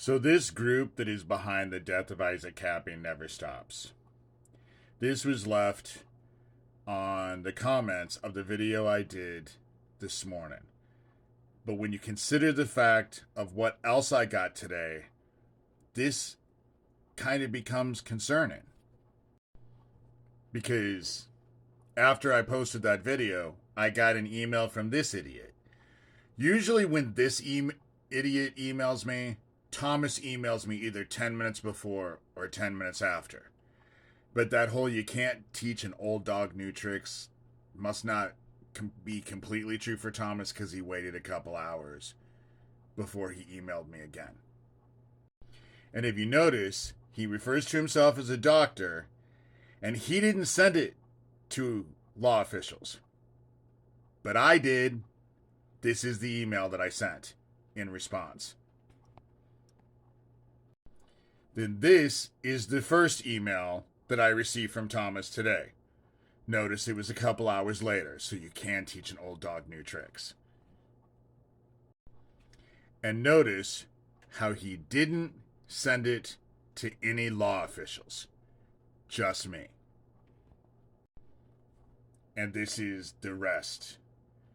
So this group that is behind the death of Issac Kappy never stops. This was left on the comments of the video I did this morning. But when you consider the fact of what else I got today, this kind of becomes concerning. Because after I posted that video, I got an email from this idiot. Usually when this idiot emails me, Thomas emails me either 10 minutes before or 10 minutes after. But that whole you can't teach an old dog new tricks must not be completely true for Thomas, because he waited a couple hours before he emailed me again. And if you notice, he refers to himself as a doctor, and he didn't send it to law officials. But I did. This is the email that I sent in response. Then this is the first email that I received from Thomas today. Notice it was a couple hours later, so you can teach an old dog new tricks. And notice how he didn't send it to any law officials. Just me. And this is the rest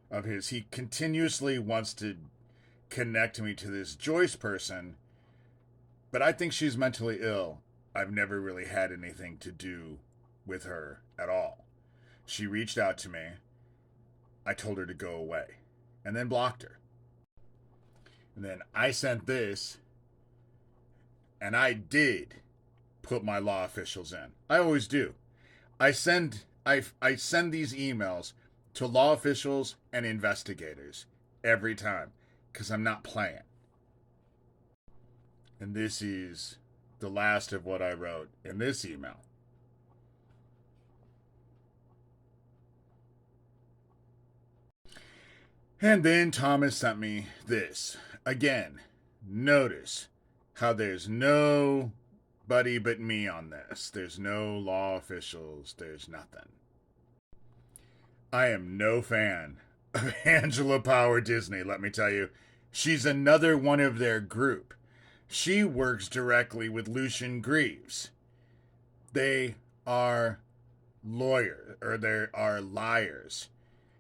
of his. He continuously wants to connect me to this Joyce person, but I think she's mentally ill. I've never really had anything to do with her at all. She reached out to me. I told her to go away, and then blocked her. And then I sent this, and I did put my law officials in. I always do. I send these emails to law officials and investigators every time, because I'm not playing. And this is the last of what I wrote in this email. And then Thomas sent me this. Again, notice how there's nobody but me on this. There's no law officials. There's nothing. I am no fan of Angela Power Disney, let me tell you. She's another one of their group. She works directly with Lucien Greaves. They are lawyers, or they are liars.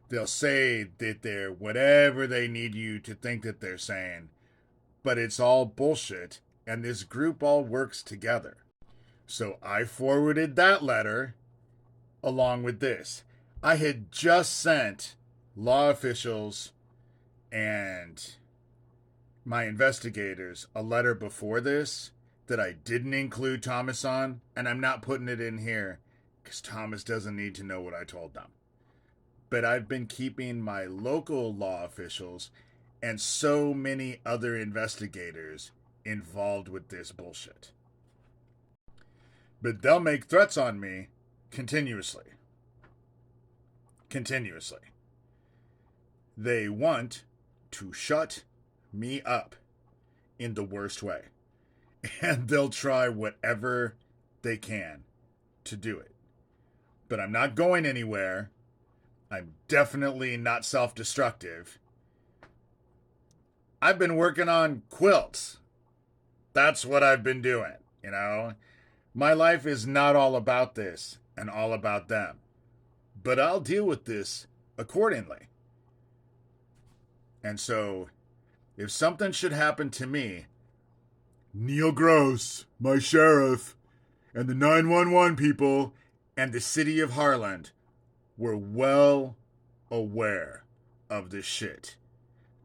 They'll say that they're whatever they need you to think that they're saying, but it's all bullshit, and this group all works together. So I forwarded that letter along with this. I had just sent law officials and my investigators a letter before this that I didn't include Thomas on, and I'm not putting it in here because Thomas doesn't need to know what I told them. But I've been keeping my local law officials and so many other investigators involved with this bullshit. But they'll make threats on me continuously. They want to shut me up in the worst way. And they'll try whatever they can to do it. But I'm not going anywhere. I'm definitely not self-destructive. I've been working on quilts. That's what I've been doing, you know? My life is not all about this and all about them. But I'll deal with this accordingly. And so, if something should happen to me, Neil Gross, my sheriff, and the 911 people, and the city of Harland were well aware of this shit.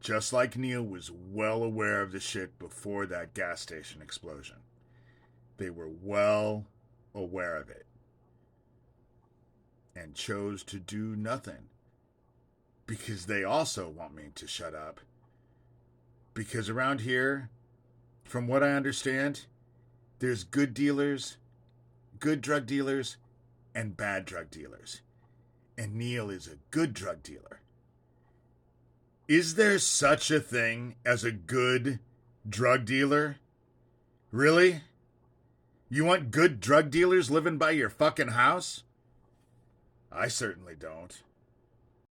Just like Neil was well aware of the shit before that gas station explosion. They were well aware of it. And chose to do nothing. Because they also want me to shut up. Because around here, from what I understand, there's good dealers, good drug dealers, and bad drug dealers. And Neil is a good drug dealer. Is there such a thing as a good drug dealer? Really? You want good drug dealers living by your fucking house? I certainly don't.